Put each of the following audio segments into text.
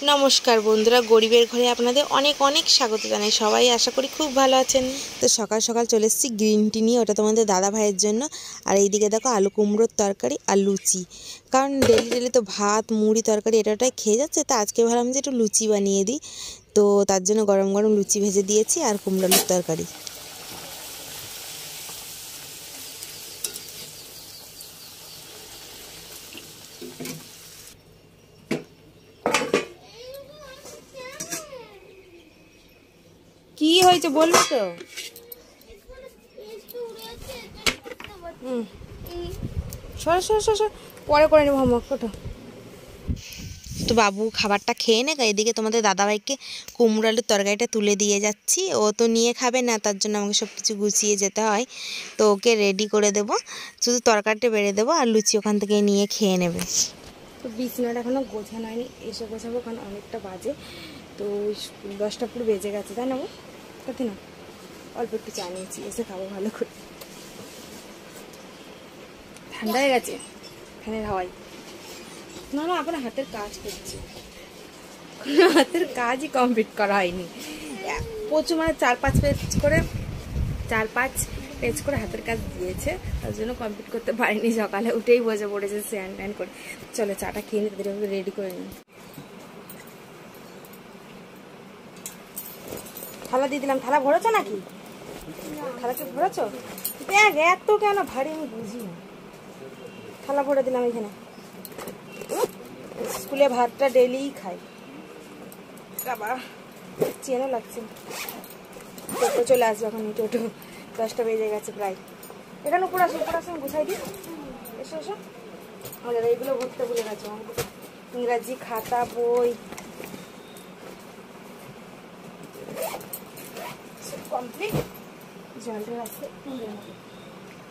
নমস্কার বন্ধুরা, গরিবের ঘরে আপনাদের অনেক অনেক স্বাগত জানাই। সবাই আশা করি খুব ভালো আছেন। তো সকাল সকাল চলে এসেছি গ্রিন টি নিয়ে, ওটা তোমাদের দাদা ভাইয়ের জন্য। আর এইদিকে দেখো আলু কুমড়োর তরকারি আর লুচি, কারণ ডেলি ডেলি তো ভাত মুড়ি তরকারি এটাটাই খেয়ে যাচ্ছে। তো আজকে ভাবলাম যে একটু লুচি বানিয়ে দিই, তো তার জন্য গরম গরম লুচি ভেজে দিয়েছি আর কুমড়ো আলুর তরকারি। কি হয়েছে বলবো তো? পরে করে নেবো হোমওয়ার্ক। তো বাবু খাবারটা খেয়ে নে। এদিকে তোমাদের দাদাভাইকে কুমড়ো আলুর তরকারিটা তুলে দিয়ে যাচ্ছি। ও তো নিয়ে খাবে না, তার জন্য আমাকে সব কিছু গুছিয়ে যেতে হয়। তো ওকে রেডি করে দেবো, শুধু তরকারিটা বেড়ে দেবো আর লুচি ওখান থেকে নিয়ে খেয়ে নেবে। তো বিছানাটা এখনও গোছানো হয়নি, এসে গোছাবো, কারণ অনেকটা বাজে। তো 10টা পুরো বেজে গেছে, তাই না? কথা না, অল্প একটু চা নিয়েছি, এসে খাবো ভালো করে। ঠান্ডা হয়ে গেছে ফ্যানের হাওয়ায়। না না, আপনার হাতের কাজ করছে, হাতের কাজই কমপ্লিট করা হয়নি। প্রচুর মানে 4-5 পেজ করে হাতের কাজ দিয়েছে, তার জন্য কমপ্লিট করতে পারিনি। সকালে উঠেই বসে পড়েছে স্নান ট্যান করে। চলো চাটা খেয়ে নিই, তাদের রেডি করে নিই। থালা দিয়ে দিলাম। থালা ভরেছো নাকি? থালা কি ভরেছো? ব্যাগ এত কেন ভারী আমি বুঝি না। থালা ভরে দিলাম এখানে। স্কুলে ভাতটা ডেলিই খাই, বাবা চেনও লাগছে। টোটো চলে আসবে এখন, টোটো 10টা বেজে গেছে প্রায়। এখানে উপর আসো আমি গুছাই দিই। এসো এসো। আমাদের এইগুলো ভরতে ভুলে গেছো, ইংরাজি খাতা বই কমপ্লিট। জলটা আছে,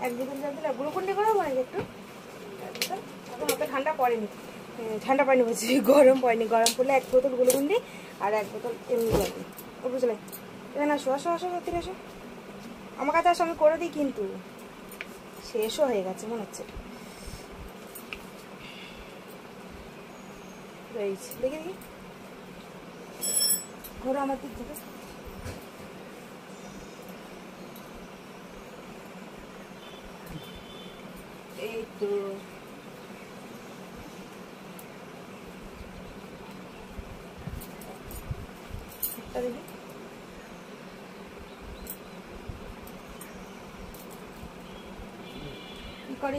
1 বোতল জল দিলে গ্লুকন্ডি করা মানে একটু। এখন ওটা ঠান্ডা পড়েনি, ঠান্ডা পানি বলছি, গরম পড়েনি। গরম পড়লে 1 বোতল গ্লুকন্ডি আর 1 বোতল এমনি জল দিই। ও বুঝলে? এখানে আসো আসো আসো, সত্যি আসো আমার কাছে আসো, আমি করে দিই। কিন্তু শেষও হয়ে গেছে মনে হচ্ছে। রয়েছে, দেখি দেখি ঘোরো আমার দিক থেকে। এই তো দেখি ই করে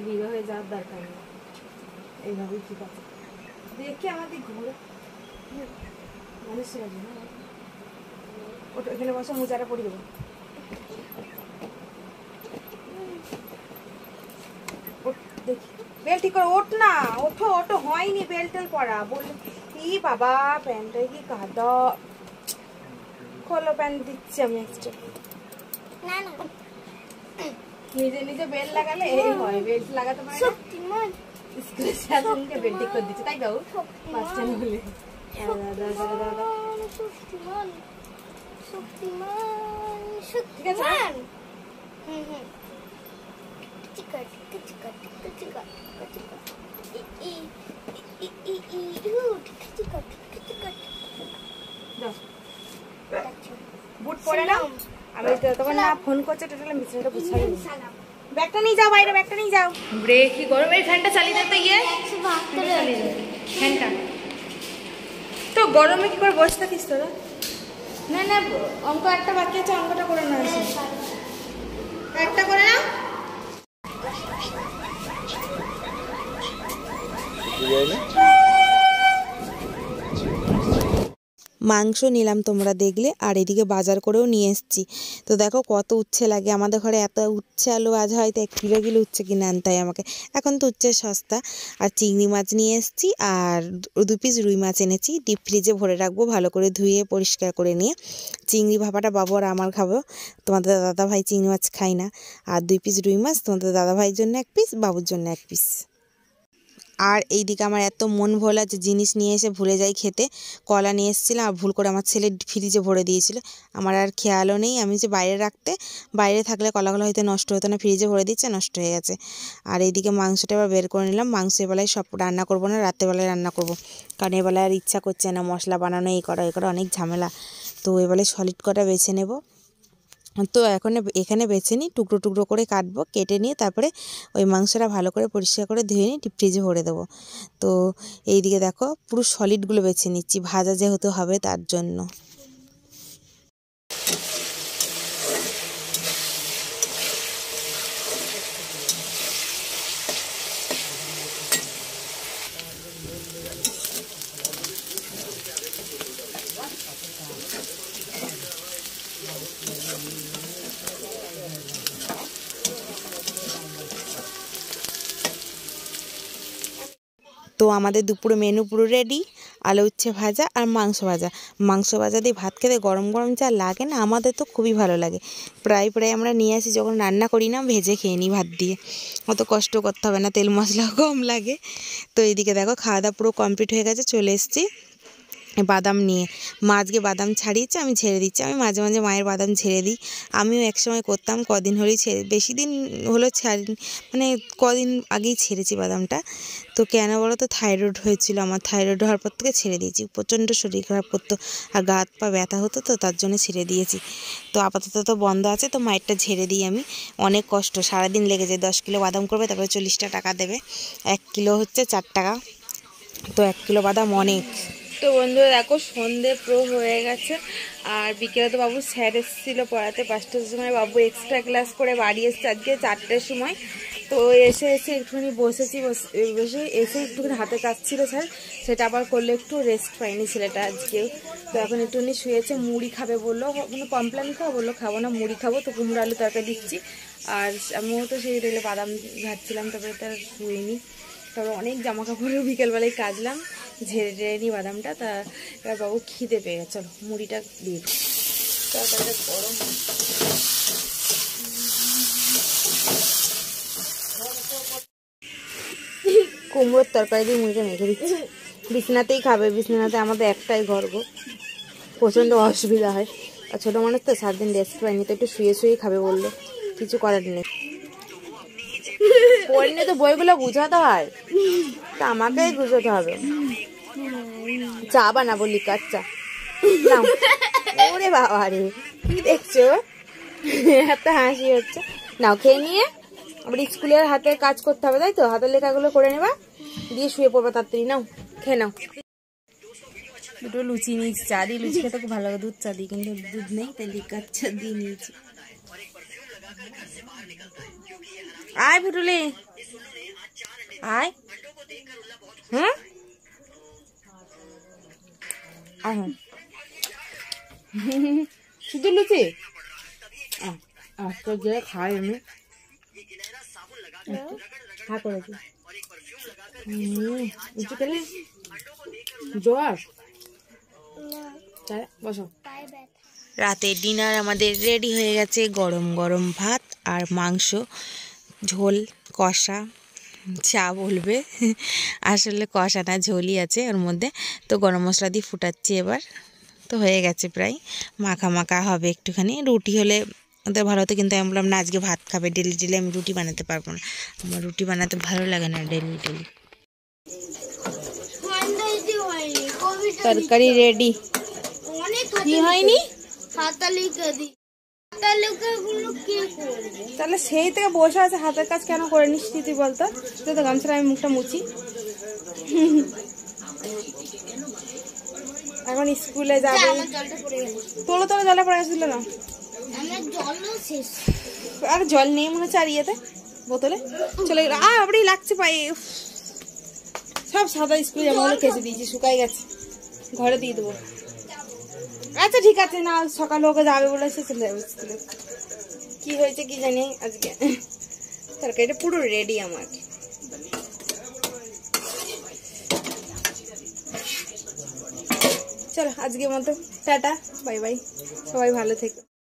হিরো হয়ে যাওয়ার দরকার নেই, এইভাবেই ঠিক আছে। দেখি আমাদের ঘুরে মানুষের ওটা এখানে বসে, মোজাটা পরিয়ে দেবো। দেখি বেল ঠিক করে ওঠ না, ওঠো হয়নি বেল টেল পরা। বললে কি বাবা, প্যান্টটা কি কাদা। খোলো, প্যান্ট দিচ্ছি আমি এক্সট্রা। নিজে নিজে বেল লাগালে এই হয়, বেল লাগাতে পারে না। স্কুলে শাসনকে বেল ঠিক করে দিচ্ছে, তাই বাবু? বাচ্চা না হলে ঠিক আছে। বুট পরে নাও। আমি তখন না ফোন করছে, টোটাল বিছানাটা গুছাই। ব্যাগটা নিয়ে যাও বাইরে, ব্যাগটা নিয়ে যাও। ব্রেক কি গরম, এই ফ্যানটা চালিয়ে দে তো। ফ্যানটা তো গরমে কি করে বসে থাকিস তোরা? না না, অঙ্ক একটা বাকি আছে, অঙ্কটা করে না। একটা করে নাও। মাংস নিলাম, তোমরা দেখলে। আর এদিকে বাজার করেও নিয়ে এসেছি। তো দেখো কত উচ্ছে লাগে আমাদের ঘরে। এত উচ্ছে আলু আজ হয়তো 1 কিলো উচ্ছে কিনে আনতে হয় আমাকে। এখন তো উচ্ছে সস্তা। আর চিংড়ি মাছ নিয়ে এসেছি, আর 2 পিস রুই মাছ এনেছি। ডিপ ফ্রিজে ভরে রাখবো ভালো করে ধুয়ে পরিষ্কার করে নিয়ে। চিংড়ি ভাপাটা বাবু আর আমার খাবো, তোমাদের দাদা ভাই চিংড়ি মাছ খাই না। আর 2 পিস রুই মাছ তোমাদের দাদা ভাইয়ের জন্য 1 পিস, বাবুর জন্য 1 পিস। আর এইদিকে আমার এত মন ভোলা যে জিনিস নিয়ে এসে ভুলে যাই খেতে। কলা নিয়ে এসেছিলাম আর ভুল করে আমার ছেলে ফ্রিজে ভরে দিয়েছিল, আমার আর খেয়ালও নেই। আমি যে বাইরে থাকলে কলাগুলো হয়তো নষ্ট হতো না, ফ্রিজে ভরে দিচ্ছে, নষ্ট হয়ে গেছে। আর এইদিকে মাংসটা এবার বের করে নিলাম। মাংস এবেলায় সব রান্না করবো না, রাত্রেবেলায় রান্না করব, কারণ এবেলায় আর ইচ্ছা করছে না মশলা বানানো, এই করা অনেক ঝামেলা। তো এবেলায় সলিড কটা বেছে নেব। তো এখানে বেছে নিই, টুকরো টুকরো করে কাটবো, কেটে নিয়ে তারপরে ওই মাংসটা ভালো করে পরিষ্কার করে ধুয়ে নিয়ে ডিপ ফ্রিজে ভরে দেবো। তো এইদিকে দেখো পুরো সলিডগুলো বেছে নিচ্ছি, ভাজা যেহেতু হবে তার জন্য। তো আমাদের দুপুরে মেনু পুরো রেডি, আলু উচ্ছে ভাজা আর মাংস ভাজা। মাংস ভাজা দিয়ে ভাত খেতে গরম গরম যা লাগে না, আমাদের তো খুবই ভালো লাগে। প্রায় আমরা নিয়ে আসি, যখন রান্না করি না ভেজে খেয়ে নিই ভাত দিয়ে, অত কষ্ট করতে হবে না, তেল মশলাও কম লাগে। তো এইদিকে দেখো খাওয়া দাওয়া পুরো কমপ্লিট হয়ে গেছে, চলে এসেছি বাদাম নিয়ে। মা আজকে বাদাম ছাড়িয়েছে, আমি ঝেড়ে দিচ্ছি। আমি মাঝে মাঝে মায়ের বাদাম ঝেড়ে দিই, আমিও একসময় করতাম, কদিন হলেই বেশি দিন হলো মানে কদিন আগেই ছেড়েছি বাদামটা। তো কেন বলো তো, থাইরয়েড হয়েছিল আমার, থাইরয়েড হওয়ার পর থেকে ছেড়ে দিয়েছি। প্রচণ্ড শরীর খারাপ করতো আর গা হাত পা ব্যথা হতো, তো তার জন্য ছেড়ে দিয়েছি। তো আপাতত তো বন্ধ আছে, তো মায়েরটা ঝেড়ে দিই আমি। অনেক কষ্ট, সারাদিন লেগে যায়। 10 কিলো বাদাম করবে, তারপরে 40টা টাকা দেবে, 1 কিলো হচ্ছে 4 টাকা, তো 1 কিলো বাদাম অনেক। তো বন্ধুরা দেখো সন্ধে পুরো হয়ে গেছে, আর বিকেলে তো বাবু স্যার এসেছিলো পড়াতে 5টার সময়। বাবু এক্সট্রা ক্লাস করে বাড়ি এসছে আজকে 4টার সময়। তো এসে একটুখানি বসে এসে একটুখানি হাতে কাজ ছিল স্যার, সেটা আবার করলে, একটু রেস্ট পাইনি ছেলেটা আজকে। তো এখন একটুখানি শুয়েছে, মুড়ি খাবে বললো, মানে কমপ্লেন খাবো, বললো খাবো না, মুড়ি খাবো। তো কুমড়ো আলু তরকারি দিচ্ছি, আর আমিও তো সেই রেলে বাদাম ঘাটছিলাম, তারপরে তার শুয়েনি। তারপর অনেক জামা কাপড়ও বিকেলবেলায় কাচলাম, ঝেড়ে নিই বাদামটা। তা এবার বাবু খিদে পেয়ে গেছে, চলো মুড়িটা দিয়ে দিই। তরকারিটা গরম, কুমড়োর তরকারি দিয়ে মুড়িটা মেখে দিচ্ছি। বিছনাতেই খাবে, বিছনাতে আমাদের একটাই ঘর গো, প্রচণ্ড অসুবিধা হয়। আর ছোটো মানুষ তো, 7 দিন রেস্ট পাইনি, তো একটু শুয়েই খাবে বললো, কিছু করার নেই। পড়লে তো বইগুলো বুঝাতে হয়, তা আমাকেই বুঝাতে হবে। চা বানাবো, লিকার চা। ওরে বাবা রে, কি দেখছো, এত হাসি হচ্ছে। নাও খেয়ে নিয়ে আবার স্কুলের হাতের কাজ করতে হবে, তাই তো? হাতের লেখাগুলো করে নেবা, দিয়ে শুয়ে পড়বা তাড়াতাড়ি। নাও খেয়ে নাও। দুটো লুচি নিয়েছি, চা দিয়ে লুচি খেতে খুব ভালো লাগে, দুধ চা দিই, কিন্তু দুধ নেই, তাই লিকার চা দিয়ে নিয়েছি। আয় ভুটুলি আয়, হ্যাঁ শুধু লুচি তো যে খাই আমি, খা করেছি লুচি খেলে জ্বর। বসো। রাতের ডিনার আমাদের রেডি হয়ে গেছে, গরম গরম ভাত আর মাংস ঝোল কষা, চা বলবে, আসলে কষা না, ঝোলই আছে ওর মধ্যে। তো গরম মশলা দিয়ে ফুটাচ্ছি এবার, তো হয়ে গেছে প্রায়, মাখা মাখা হবে একটুখানি। রুটি হলে ওদের ভালো হতো, কিন্তু আমি বললাম না, আজকে ভাত খাবে, ডেলি ডেলি আমি রুটি বানাতে পারবো না, আমার রুটি বানাতে ভালো লাগে না ডেলি ডেলি। তরকারি রেডি, কি হয়নি? তাহলে সেই থেকে বসে আছে, হাতের কাজ কেন করে নিচ্ছি তুই বলতো? তুই তো গামছাটা আমি মুখটা মুছি। এখন স্কুলে যাবে, তোলো জলে পড়ে গেছিল না, আর জল নেই মনে হচ্ছে আর ইয়েতে বোতলে চলে গেল। আপনি লাগছে পায়ে, সব সাদা স্কুল জামাগুলো কেচে দিয়েছি, শুকাই গেছে, ঘরে দিয়ে দেবো। আচ্ছা ঠিক আছে, না সকাল হোক যাবে বলেছে, চলে যাবে স্কুলে। কি হয়েছে কি জানি আজকে, তরকারিটা পুরো রেডি আমার। চলো আজকের মতো টাটা, বাই বাই, সবাই ভালো থেকো।